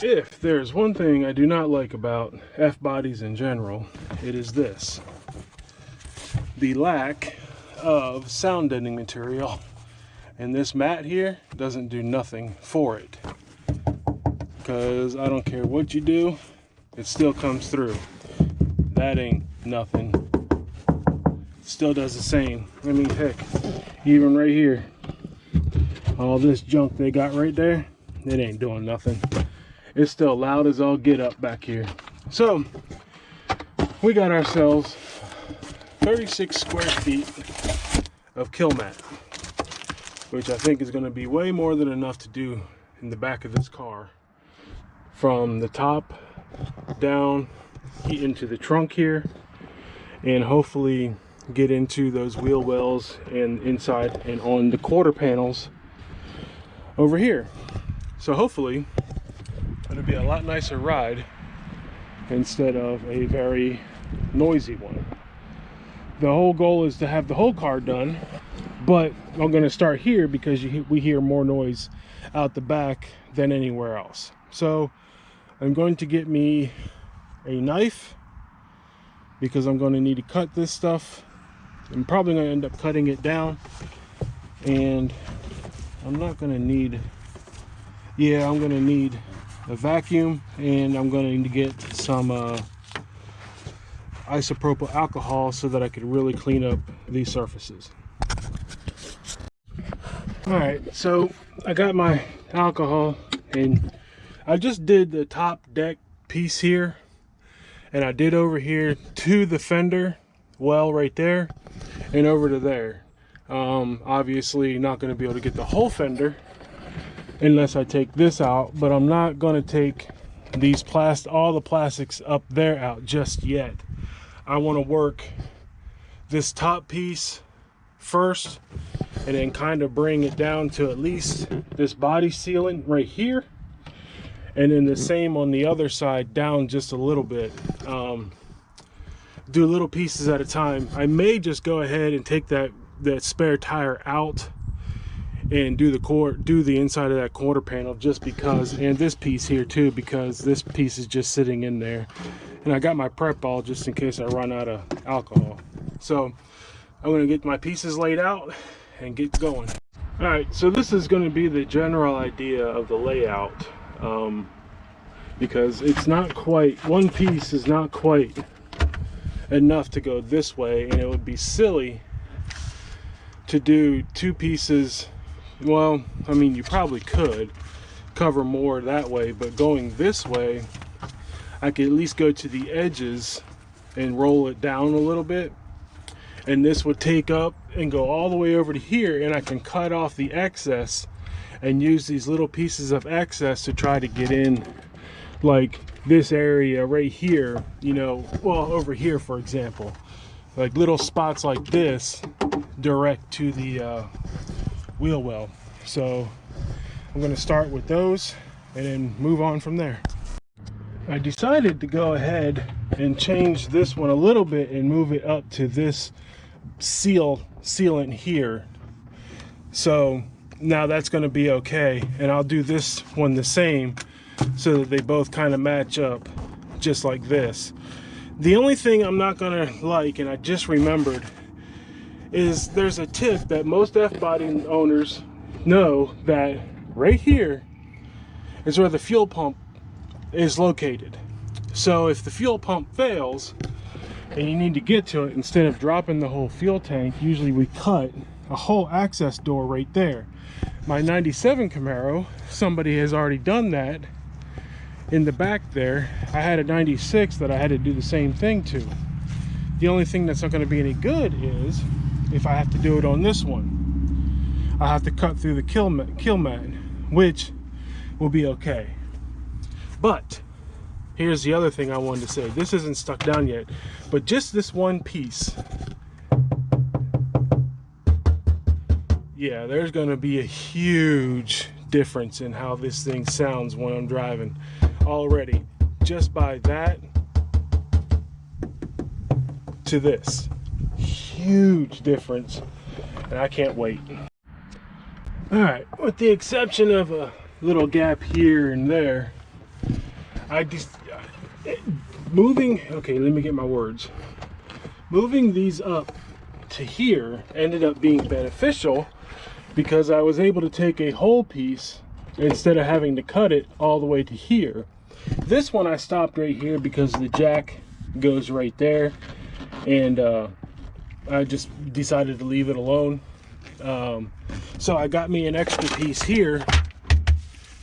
If there's one thing I do not like about F-bodies in general, it is this: the lack of sound deadening material. And this mat here doesn't do nothing for it, because I don't care what you do, it still comes through. That ain't nothing. It still does the same. I mean, heck, even right here, all this junk they got right there, it ain't doing nothing. It's still loud as all get up back here. So we got ourselves 36 square feet of Kill Mat, which I think is going to be way more than enough to do in the back of this car, from the top down into the trunk here, and hopefully get into those wheel wells and inside and on the quarter panels over here. So hopefully it'll be a lot nicer ride instead of a very noisy one. The whole goal is to have the whole car done, but I'm going to start here because we hear more noise out the back than anywhere else. So I'm going to get me a knife, because I'm going to need to cut this stuff. I'm probably going to end up cutting it down, and I'm not going to need, yeah, I'm going to need a vacuum, and I'm going to need to get some isopropyl alcohol so that I could really clean up these surfaces. Alright, so I got my alcohol, and I just did the top deck piece here, and I did over here to the fender well right there and over to there. Obviously not going to be able to get the whole fender unless I take this out, but I'm not going to take these all the plastics up there out just yet. I want to work this top piece first and then kind of bring it down to at least this body sealant right here, and then the same on the other side down just a little bit. Do little pieces at a time. I may just go ahead and take that spare tire out and do the inside of that quarter panel, just because, and this piece here too, because this piece is just sitting in there, and I got my prep ball just in case I run out of alcohol. So I'm going to get my pieces laid out and get going. All right, so this is going to be the general idea of the layout, because it's not quite, one piece is not quite enough to go this way, and it would be silly to do two pieces. Well, I mean, you probably could cover more that way, but going this way, I could at least go to the edges and roll it down a little bit, and this would take up and go all the way over to here, and I can cut off the excess and use these little pieces of excess to try to get in, like this area right here, you know, well, over here for example, like little spots like this direct to the wheel well. So I'm going to start with those and then move on from there. I decided to go ahead and change this one a little bit and move it up to this sealant here. So now that's going to be okay, and I'll do this one the same so that they both kind of match up just like this. The only thing I'm not going to like, and I just remembered, is there's a tip that most F-body owners know, that right here is where the fuel pump is located. So if the fuel pump fails and you need to get to it, instead of dropping the whole fuel tank, usually we cut a whole access door right there. My 97 Camaro, somebody has already done that in the back there. I had a 96 that I had to do the same thing to. The only thing that's not going to be any good is if I have to do it on this one. I have to cut through the Kill Mat, which will be okay. But here's the other thing I wanted to say. This isn't stuck down yet, but just this one piece, yeah, there's going to be a huge difference in how this thing sounds when I'm driving already, just by that to this. Huge difference, and I can't wait. All right, with the exception of a little gap here and there, I just moving. Okay, let me get my words. Moving these up to here ended up being beneficial because I was able to take a whole piece instead of having to cut it all the way to here. This one I stopped right here because the jack goes right there, and I just decided to leave it alone. So I got me an extra piece here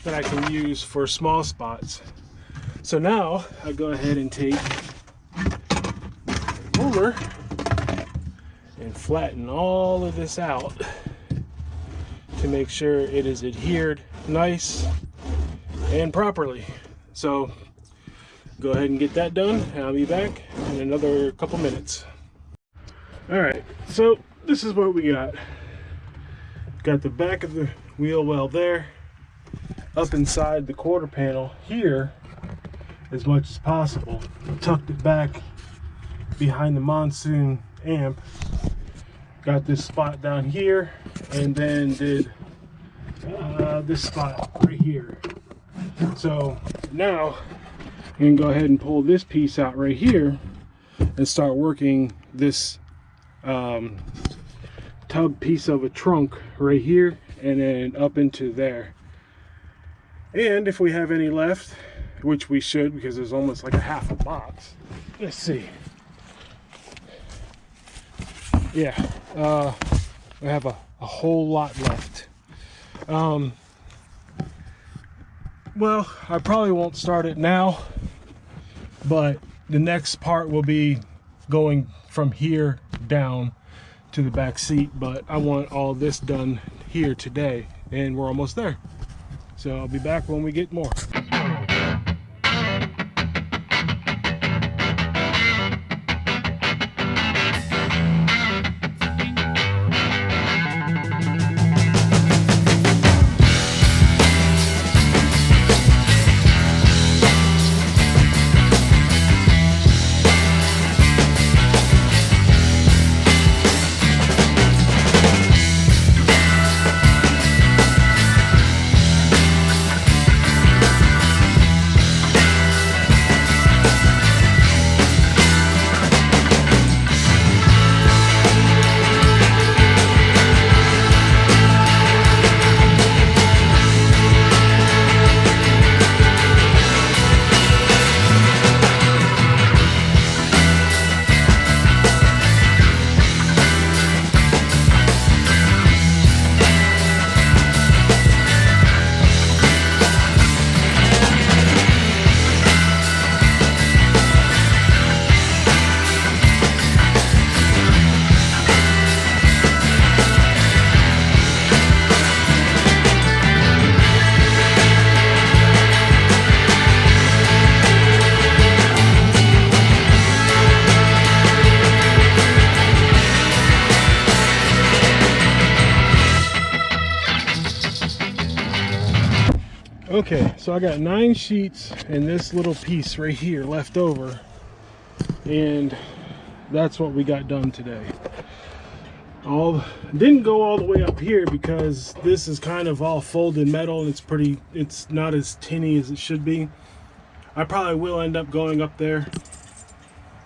that I can use for small spots. So now I go ahead and take a ruler and flatten all of this out to make sure it is adhered nice and properly. So go ahead and get that done, and I'll be back in another couple minutes. All right, so this is what we got. Got the back of the wheel well there, up inside the quarter panel here as much as possible. Tucked it back behind the monsoon amp. Got this spot down here, and then did this spot right here. So now you can go ahead and pull this piece out right here and start working this tub piece of a trunk right here and then up into there. And if we have any left, which we should, because there's almost like a half a box. Let's see. Yeah, I have a whole lot left. Well, I probably won't start it now, but the next part will be going from here down to the back seat. But I want all this done here today, and we're almost there. So I'll be back when we get more. Okay, so I got 9 sheets and this little piece right here left over, and that's what we got done today. Didn't go all the way up here because this is kind of all folded metal and it's not as tinny as it should be. I probably will end up going up there,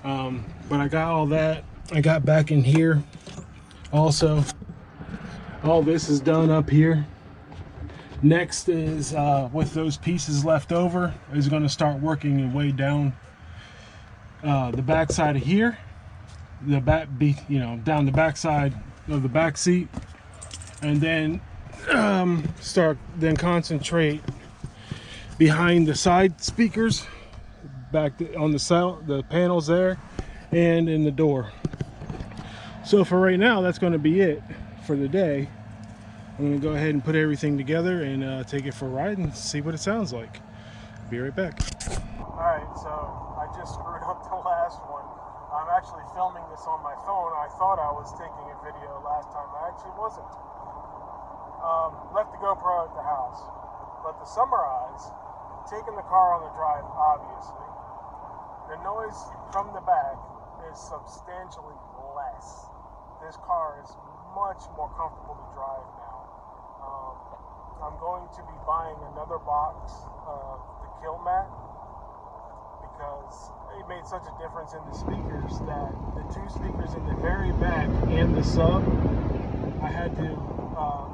but I got all that. I got back in here also. All this is done up here. Next is with those pieces left over is going to start working your way down the back side of here, down the back side of the back seat, and then concentrate behind the side speakers, back on the panels there, and in the door. So for right now, that's going to be it for the day. I'm going to go ahead and put everything together and take it for a ride and see what it sounds like. Be right back. Alright, so I just screwed up the last one. I'm actually filming this on my phone. I thought I was taking a video last time. I actually wasn't. Left the GoPro at the house. But to summarize, taking the car on the drive, obviously, the noise from the back is substantially less. This car is much more comfortable to drive now. I'm going to be buying another box of the KillMat it made such a difference in the speakers that the two speakers in the very back and the sub, I had to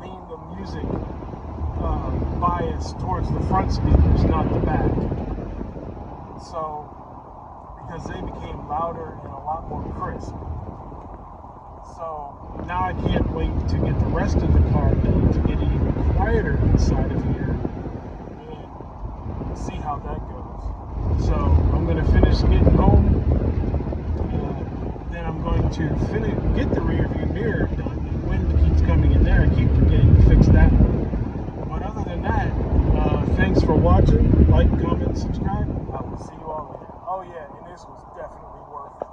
lean the music bias towards the front speakers, not the back. So, because they became louder and a lot more crisp. So now I can't wait to get the rest of the car done to get it even quieter inside of here and see how that goes. So I'm going to finish getting home. Then I'm going to get the rear view mirror done. The wind keeps coming in there. I keep forgetting to fix that one. But other than that, thanks for watching. Like, comment, subscribe. I will see you all later. Oh yeah, and this was definitely worth it.